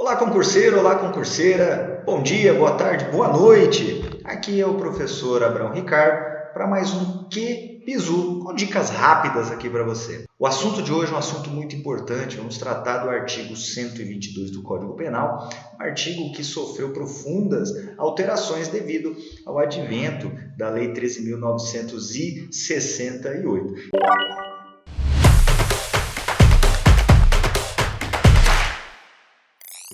Olá, concurseiro, olá, concurseira. Bom dia, boa tarde, boa noite. Aqui é o professor Abrão Ricardo para mais um Que Bizu, com dicas rápidas aqui para você. O assunto de hoje é um assunto muito importante. Vamos tratar do artigo 122 do Código Penal, um artigo que sofreu profundas alterações devido ao advento da Lei 13.968.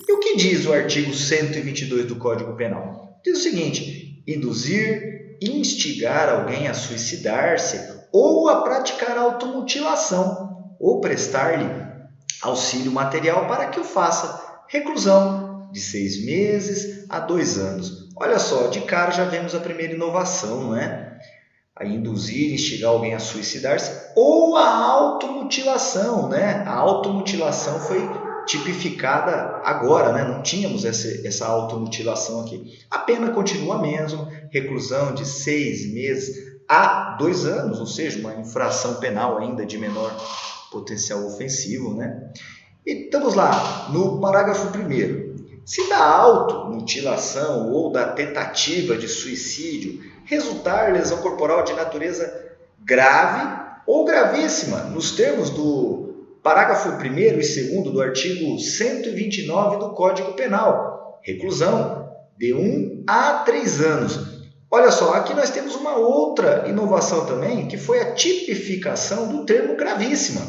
E o que diz o artigo 122 do Código Penal? Diz o seguinte: induzir, instigar alguém a suicidar-se ou a praticar automutilação ou prestar-lhe auxílio material para que o faça. Reclusão de 6 meses a 2 anos. Olha só, de cara já vemos a primeira inovação, não é? A induzir, instigar alguém a suicidar-se ou a automutilação, né? A automutilação foi tipificada agora, né? Não tínhamos essa automutilação aqui. A pena continua a mesma, reclusão de 6 meses a 2 anos, ou seja, uma infração penal ainda de menor potencial ofensivo, né? E estamos lá, no parágrafo 1º. Se da automutilação ou da tentativa de suicídio resultar lesão corporal de natureza grave ou gravíssima, nos termos do parágrafo 1º e 2º do artigo 129 do Código Penal, reclusão de 1 a 3 anos. Olha só, aqui nós temos uma outra inovação também, que foi a tipificação do termo gravíssima.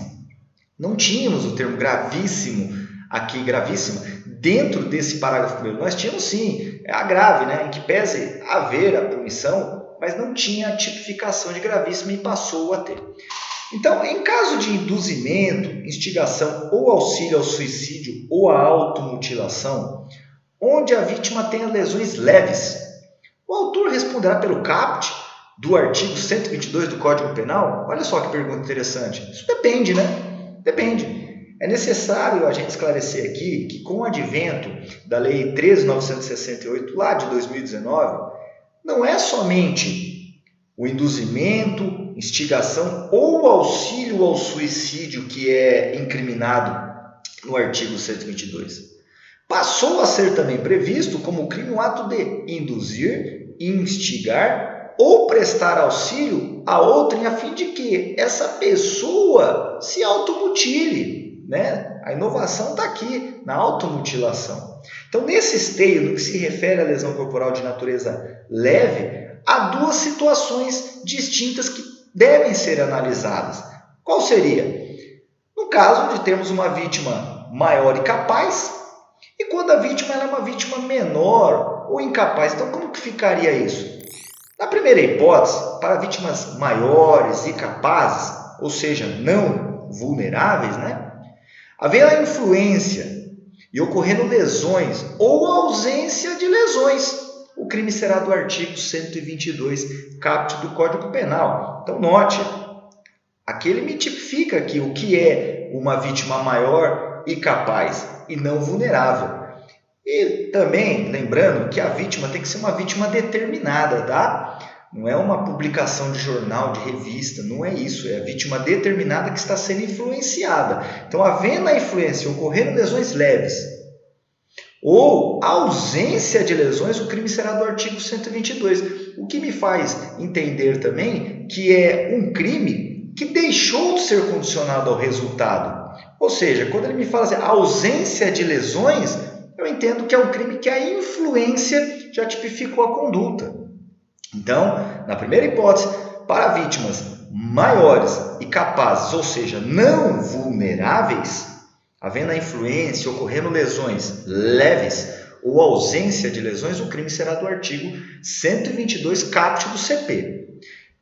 Não tínhamos o termo gravíssimo aqui, gravíssima, dentro desse parágrafo 1º. Nós tínhamos sim a grave, né, em que pese haver a punição, mas não tinha a tipificação de gravíssima e passou a ter. Então, em caso de induzimento, instigação ou auxílio ao suicídio ou à automutilação, onde a vítima tenha lesões leves, o autor responderá pelo caput do artigo 122 do Código Penal? Olha só que pergunta interessante. Isso depende, né? Depende. É necessário a gente esclarecer aqui que com o advento da Lei 13.968, lá de 2019, não é somente o induzimento, instigação ou auxílio ao suicídio que é incriminado no artigo 122. Passou a ser também previsto como crime o ato de induzir, instigar ou prestar auxílio a outrem a fim de que essa pessoa se automutile, né? A inovação está aqui, na automutilação. Então, nesse esteio, no que se refere à lesão corporal de natureza leve, há duas situações distintas que devem ser analisadas. Qual seria? No caso de termos uma vítima maior e capaz, e quando a vítima é uma vítima menor ou incapaz. Então, como que ficaria isso? Na primeira hipótese, para vítimas maiores e capazes, ou seja, não vulneráveis, né? Havendo a influência e ocorrendo lesões ou ausência de lesões, o crime será do artigo 122, caput do Código Penal. Então, note, aqui ele me tipifica aqui o que é uma vítima maior e capaz e não vulnerável. E também, lembrando que a vítima tem que ser uma vítima determinada, tá? Não é uma publicação de jornal, de revista, não é isso. É a vítima determinada que está sendo influenciada. Então, havendo a influência, ocorrendo lesões leves ou ausência de lesões, o crime será do artigo 122. O que me faz entender também que é um crime que deixou de ser condicionado ao resultado. Ou seja, quando ele me fala assim, ausência de lesões, eu entendo que é um crime que a influência já tipificou a conduta. Então, na primeira hipótese, para vítimas maiores e capazes, ou seja, não vulneráveis, havendo a influência, ocorrendo lesões leves ou ausência de lesões, o crime será do artigo 122, caput do CP.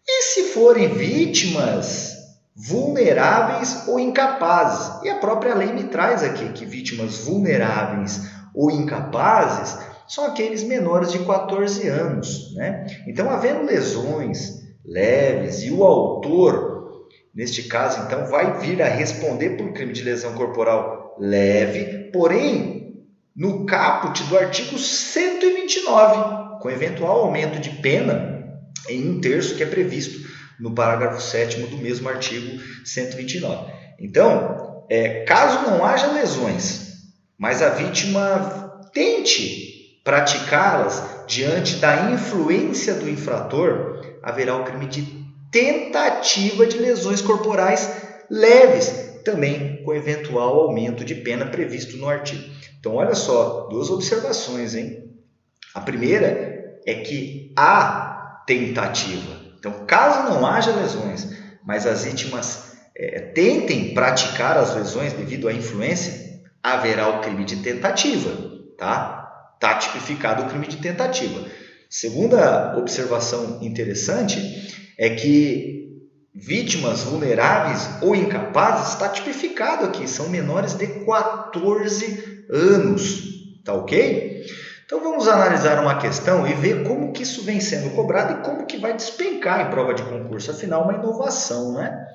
E se forem vítimas vulneráveis ou incapazes? E a própria lei me traz aqui que vítimas vulneráveis ou incapazes são aqueles menores de 14 anos, né? Então, havendo lesões leves e o autor, neste caso, então, vai vir a responder por crime de lesão corporal leve, porém, no caput do artigo 129, com eventual aumento de pena em 1/3, que é previsto no parágrafo 7º do mesmo artigo 129. Então, caso não haja lesões, mas a vítima tente praticá-las diante da influência do infrator, haverá o crime de tentativa de lesões corporais leves, também com eventual aumento de pena previsto no artigo. Então, olha só, duas observações, hein? A primeira é que há tentativa. Então, caso não haja lesões, mas as vítimas tentem praticar as lesões devido à influência, haverá o crime de tentativa, tá? Está tipificado o crime de tentativa. Segunda observação interessante é que vítimas vulneráveis ou incapazes está tipificado aqui, são menores de 14 anos, tá ok? Então vamos analisar uma questão e ver como que isso vem sendo cobrado e como que vai despencar em prova de concurso, afinal uma inovação, né?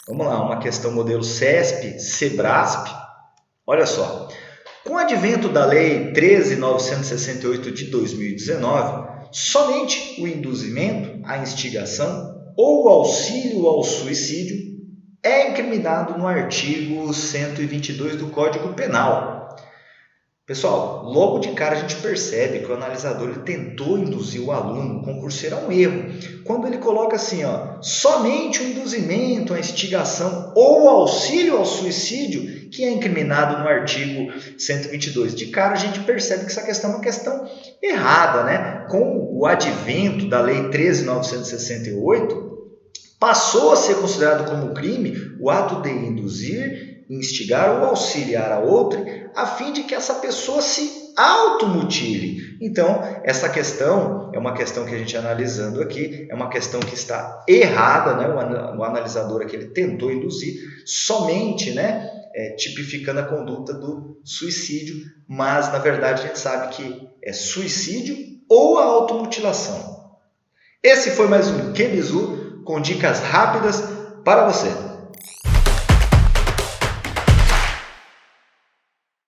Vamos lá, uma questão modelo CESP, SEBRASP, olha só. Com o advento da Lei 13.968 de 2019, somente o induzimento à instigação ou o auxílio ao suicídio é incriminado no artigo 122 do Código Penal. Pessoal, logo de cara a gente percebe que o analisador ele tentou induzir o aluno, o concurseiro, a um erro. Quando ele coloca assim, somente o induzimento à instigação ou o auxílio ao suicídio, que é incriminado no artigo 122. De cara a gente percebe que essa questão é uma questão errada, né? Com o advento da Lei 13.968, passou a ser considerado como crime o ato de induzir, instigar ou auxiliar a outra, a fim de que essa pessoa se automutile. Então, essa questão é uma questão que a gente analisando aqui, é uma questão que está errada, né? O analisador aqui ele tentou induzir somente, né? Tipificando a conduta do suicídio, mas na verdade a gente sabe que é suicídio ou a automutilação. Esse foi mais um QBizu com dicas rápidas para você.